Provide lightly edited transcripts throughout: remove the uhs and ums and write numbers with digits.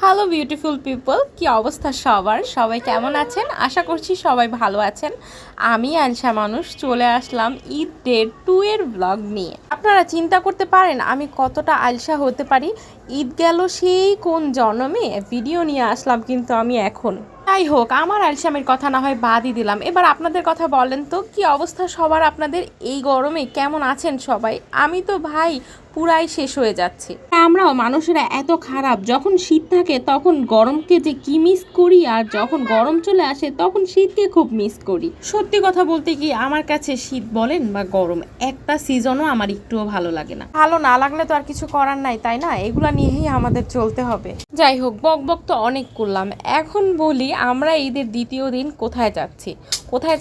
Hello beautiful people, কি অবস্থা সবার? সবাই কেমন আছেন? আশা করছি সবাই ভালো আছেন। আমি আনশা মানুষ চলে আসলাম ঈদ ডে 2 এর ব্লগ নিয়ে। আপনারা চিন্তা করতে পারেন আমি কতটা আলসা হতে পারি। ঈদ গেল সেই কোন জন্মে, ভিডিও নিয়ে আসলাম কিন্তু আমি এখন। যাই হোক, আমার আলসামের কথা না হয় বাদই দিলাম। এবার আপনাদের কথা বলেন তো, কি অবস্থা সবার? আপনাদের এই গরমে কেমন আছেন সবাই? আমি তো ভাই পুরাই শেষ হয়ে যাচ্ছে। আমরাও মানুষেরা এত খারাপ, যখন শীত থাকে তখন গরমকে যে কি মিস করি, আর যখন গরম চলে আসে তখন শীতকে খুব মিস করি। সত্যি কথা বলতে কি, আমার কাছে শীত বলেন বা গরম, একটা সিজনও আমার একটুও ভালো লাগে না। ভালো না লাগলে তো আর কিছু করার নাই, তাই না? এগুলা নিয়েই আমাদের চলতে হবে। যাই হোক, বক বক তো অনেক করলাম। এখন বলি, আমরা ঈদের দ্বিতীয় দিন কোথায়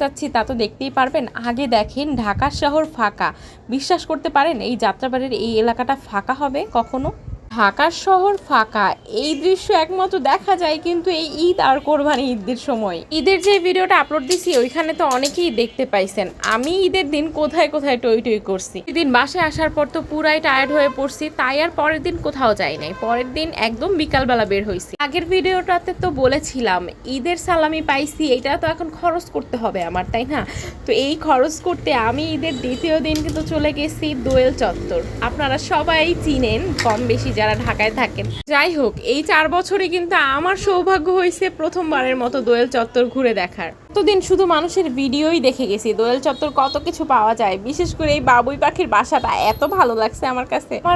যাচ্ছি তা তো দেখতেই পারবেন। আগে দেখেন, ঢাকা শহর ফাঁকা। বিশ্বাস করতে পারেন এই যাত্রাবাড়ির এই এলাকাটা ফাঁকা হবে কখনো? ঢাকার শহর ফাঁকা, এই দৃশ্য একমাত্র দেখা যায় কিন্তু এই ঈদ আর কোরবানি ঈদের সময়। ঈদের যে ভিডিওটা আপলোড দিছি ওইখানে তো অনেকেই দেখতে পাইছেন আমি ঈদের দিন কোথায় কোথায় টই টই করছি। এদিন বাসায় আসার পর তো পুরাই টায়ার্ড হয়ে পড়ছি, তাই আর পরের দিন কোথাও যাই নাই। পরের দিন একদম বিকালবেলা বের হয়েছি। আগের ভিডিওটাতে তো বলেছিলাম ঈদের সালামি পাইছি, এটা তো এখন খরচ করতে হবে আমার, তাই না? তো এই খরচ করতে আমি ঈদের দ্বিতীয় দিন কিন্তু চলে গেছি দোয়েল চত্বর। আপনারা সবাই চিনেন কম বেশি যারা ঢাকায় থাকেন। যাই হোক, এই 4 বছরে কিন্তু আমার সৌভাগ্য হয়েছে প্রথমবারের মতো দোয়েল চত্বর ঘুরে দেখার। এতদিন শুধু মানুষের ভিডিওই দেখে গেছি দোয়েল চত্বর কত কিছু পাওয়া যায়। বিশেষ করে এই বাবুই পাখির বাসাটা এত ভালো লাগছে আমার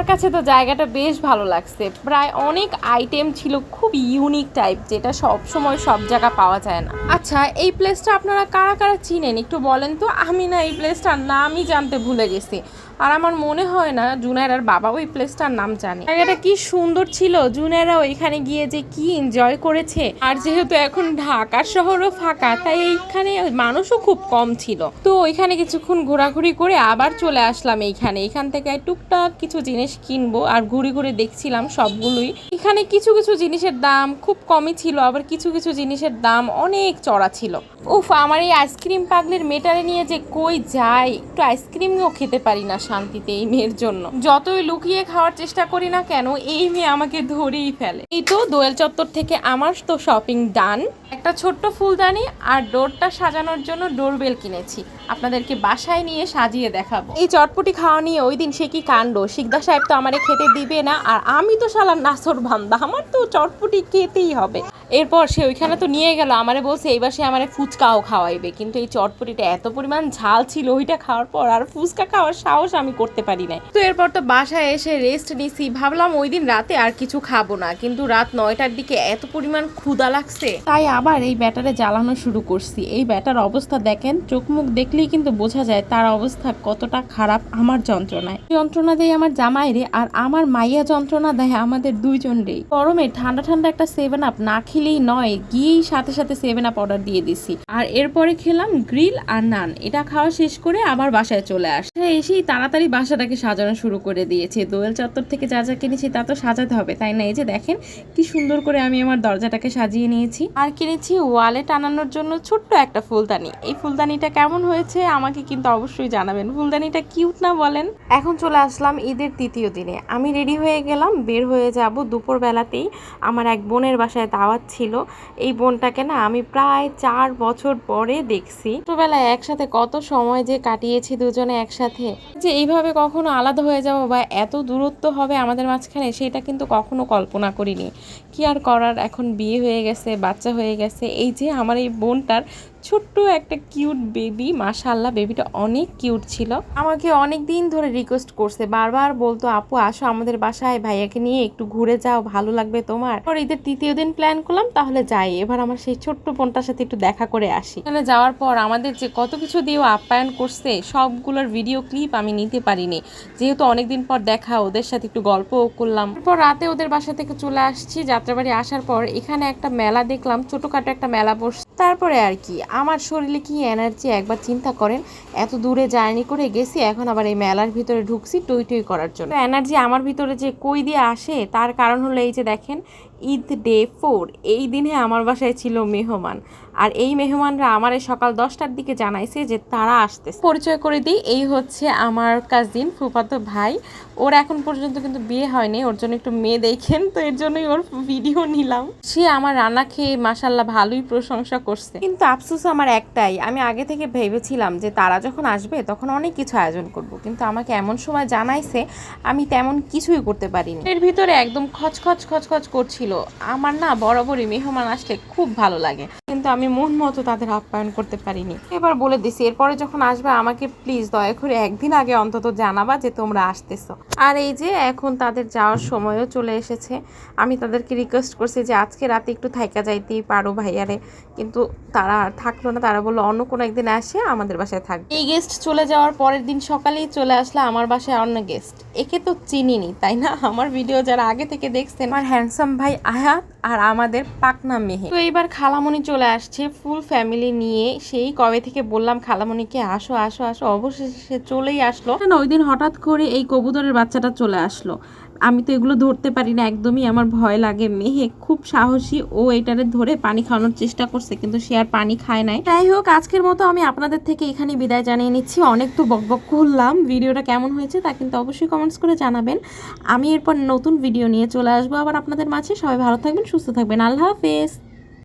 কাছে তো জায়গাটা বেশ ভালো লাগছে। প্রায় অনেক আইটেম ছিল, খুব ইউনিক টাইপ, যেটা সব সময় সব জায়গা পাওয়া যায় না। আচ্ছা, এই প্লেসটা আপনারা কারা কারা চিনেন একটু বলেন তো। আমি না এই প্লেসটার নামই জানতে ভুলে গেছি, আর আমার মনে হয় না জুনায়রার বাবা ওই প্লেসটার নাম জানে। জায়গাটা কি সুন্দর ছিল, জুনায়রা ওইখানে গিয়ে যে কি এনজয় করেছে। আর যেহেতু এখন ঢাকার শহরও ফাঁকা, তাই এইখানে মানুষও খুব কম ছিল। তো ওইখানে কিছুক্ষণ ঘোরাঘুরি করে আবার চলে আসলাম এখান থেকে টুকটাক কিছু জিনিস কিনবো, আর ঘুরে ঘুরে দেখছিলাম সবগুলোই। এখানে কিছু কিছু জিনিসের দাম খুব কমই ছিল, আবার কিছু কিছু জিনিসের দাম অনেক চড়া ছিল। উফ, আমার এই আইসক্রিম পাগলের মেয়েটারে নিয়ে যে কই যাই, একটু আইসক্রিমও খেতে পারি না শান্তিতে এই মেয়ের জন্য। যতই লুকিয়ে খাওয়ার চেষ্টা করি না কেন, এই মেয়ে আমাকে ধরেই ফেলে। এই তো দোয়েল চত্বর থেকে আমার তো শপিং ডান। একটা ছোট্ট ফুলদানি আর ডোরটা সাজানোর জন্য ডোরবেল কিনেছি, আপনাদেরকে বাসায় নিয়ে সাজিয়ে দেখাবো। এই চটপটি খাওয়া নিয়ে ওই দিন সে কি কাণ্ড, শিকদার সাহেব তো আমারে খেতে দিবে না, আর আমি তো শালার নাসর ভান্দা, আমার তো চটপটি খেতেই হবে। এরপর সে ওইখানে তো নিয়ে গেল, আমারে বলছে এইবার সে আমারে ফুচকাও খাওয়াইবে, কিন্তু এই চটপটিটা এত পরিমাণ ঝাল ছিল ওইটা খাওয়ার পর আর ফুচকা খাওয়ার সাহস আমি করতে পারি নাই। তো এরপর তো বাসায় এসে রেস্ট নিছি, ভাবলাম ওই দিন রাতে আর কিছু খাবো না, কিন্তু রাত 9টার দিকে এত পরিমাণ ক্ষুধা লাগছে, তাই আবার এই ব্যাটারে জ্বালানো শুরু করছি। এই ব্যাটার অবস্থা দেখেন, চোখ মুখ দেখলেই কিন্তু বোঝা যায় তার অবস্থা কতটা খারাপ। আমার যন্ত্রণা দেয় আমার জামাইরে, আর আমার মাইয়া যন্ত্রণা দেয় আমাদের দুইজনরেই। গরমে ঠান্ডা ঠান্ডা একটা 7 আপ না খেলেই নয়, গিয়েই সাথে সাথে 7 আপ অর্ডার দিয়ে দিছি। আর এরপরে খেলাম গ্রিল আর নান। এটা খাওয়া শেষ করে আবার বাসায় চলে আসে। এসেই তাড়াতাড়ি বাসাটাকে সাজানো শুরু করে দিয়েছে। দোয়েল চত্বর থেকে যা যা কিনেছি তা তো সাজাতে হবে, তাই না? এই যে দেখেন কি সুন্দর করে আমি আমার দরজাটাকে সাজিয়ে নিয়েছি। আর কিনেছি ওয়ালে টানানোর জন্য ছোট্ট একটা ফুলদানি। এই ফুলদানিটা কেমন হয়েছে আমাকে কিন্তু অবশ্যই জানাবেন। ফুলদানিটা কিউট না বলেন? এখন চলে আসলাম ঈদের তৃতীয় দিনে। আমি রেডি হয়ে গেলাম, বের হয়ে যাব। দুপুর বেলাতেই আমার এক বোনের বাসায় দাওয়াত ছিল। এই বোনটাকে না আমি প্রায় 4 বছর পরে দেখছি। ছোটবেলায় একসাথে কত সময় যে কাটিয়েছি দুজনে একসাথে, যে এইভাবে কখনো আলাদা হয়ে যাব বা এত দূরত্ব হবে আমাদের মাঝখানে, সেটা কিন্তু কখনো কল্পনা করিনি। কি আর করার, এখন বিয়ে হয়ে গেছে, বাচ্চা হয়ে গেছে। এই যে আমার এই বোনটার ছোট্ট একটা কিউট বেবি, মাশাআল্লাহ বেবিটা অনেক কিউট ছিল। আমাকে অনেক দিন ধরে রিকোয়েস্ট করছে, বারবার বলতো আপু আসো আমাদের বাসায়, ভাইয়াকে নিয়ে একটু ঘুরে যাও, ভালো লাগবে তোমার। আর ঈদের তৃতীয় দিন প্ল্যান করলাম তাহলে যাই, এবার আমার সেই ছোট্ট বোনটার সাথে একটু দেখা করে আসি। এখানে যাওয়ার পর আমাদের যে কত কিছু দিয়েও আপ্যায়ন করছে, সবগুলোর ভিডিও ক্লিপ আমি নিতে পারিনি, যেহেতু অনেকদিন পর দেখা, ওদের সাথে একটু গল্পও করলাম। তারপর রাতে ওদের বাসা থেকে চলে আসছি। যাত্রাবাড়ি আসার পর এখানে একটা মেলা দেখলাম, ছোটখাটো একটা মেলা বসছে। তারপরে আর কি, আমার শরীরে কি এনার্জি একবার চিন্তা করেন। এত দূরে জার্নি করে গেছি, এখন আবার এই মেলার ভিতরে ঢুকছি টই টই করার জন্য। এনার্জি আমার ভিতরে যে কই দিয়ে আসে তার কারণ হলো এই যে দেখেন ঈদ ডে 4 এই দিনে আমার বাসায় ছিল মেহমান। আর এই মেহমানরা আমার সকাল 10টার দিকে জানাইছে যে তারা আসতেছে। পরিচয় করে দিই, এই হচ্ছে আমার কাজিন ফুফাতো ভাই। ওর এখন পর্যন্ত কিন্তু বিয়ে হয়নি, ওর জন্য একটু মেয়ে দেখেন, তো এর জন্যই ওর ভিডিও নিলাম। সে আমার রান্না খেয়ে মাশাল্লাহ ভালোই প্রশংসা করছে, কিন্তু আফসোস আমার একটাই, আমি আগে থেকে ভেবেছিলাম যে তারা যখন আসবে তখন অনেক কিছু আয়োজন করব, কিন্তু আমাকে এমন সময় জানাইছে আমি তেমন কিছুই করতে পারিনি। এর ভিতরে একদম খচখচ খচখচ করছিল। আমার না বরাবরই মেহমান আসলে খুব ভালো লাগে, কিন্তু আমি মন মতো তাদের আপ্যায়ন করতে পারিনি। এবার বলে দিছি, এরপরে যখন আসবে আমাকে প্লিজ দয়া করে একদিন আগে অন্তত জানাবা যে তোমরা আসতেছো। আর এই যে এখন তাদের যাওয়ার সময়ও চলে এসেছে। আমি তাদেরকে রিকোয়েস্ট করছি যে আজকে রাতে একটু থাইকা যাইতেই পারো ভাইয়ারে, কিন্তু তারা আর থাকলো না। তারা বললো অন্য কোনো একদিন আসে আমাদের বাসায় থাকবে। এই গেস্ট চলে যাওয়ার পরের দিন সকালেই চলে আসলো আমার বাসায় অন্য গেস্ট। একে তো চিনিনি তাই না? আমার ভিডিও যারা আগে থেকে দেখছেন, আমার হ্যান্ডসাম ভাই আয়াত আর আমাদের পাকনা মেহে। তো এইবার খালামণি চলে আসছে ফুল ফ্যামিলি নিয়ে। সেই কবে থেকে বললাম খালামণিকে আসো আসো আসো, অবশেষে সে চলেই আসলো। ওই দিন হঠাৎ করে এই কবুতরের বাচ্চাটা চলে আসলো। আমি তো এগুলো ধরতে পারি না একদমই, আমার ভয় লাগে। মেহে খুব সাহসী, ও এটারে ধরে পানি খাওয়ানোর চেষ্টা করছে, কিন্তু সে আর পানি খায় নাই। যাই হোক, আজকের মতো আমি আপনাদের থেকে এখানে বিদায় জানিয়ে নিচ্ছি। অনেক তো বকবক করলাম, ভিডিওটা কেমন হয়েছে তা কিন্তু অবশ্যই কমেন্টস করে জানাবেন। আমি এরপর নতুন ভিডিও নিয়ে চলে আসবো আবার আপনাদের মাঝে। সবাই ভালো থাকবেন, সুস্থ থাকবেন, আল্লাহ হাফেজ।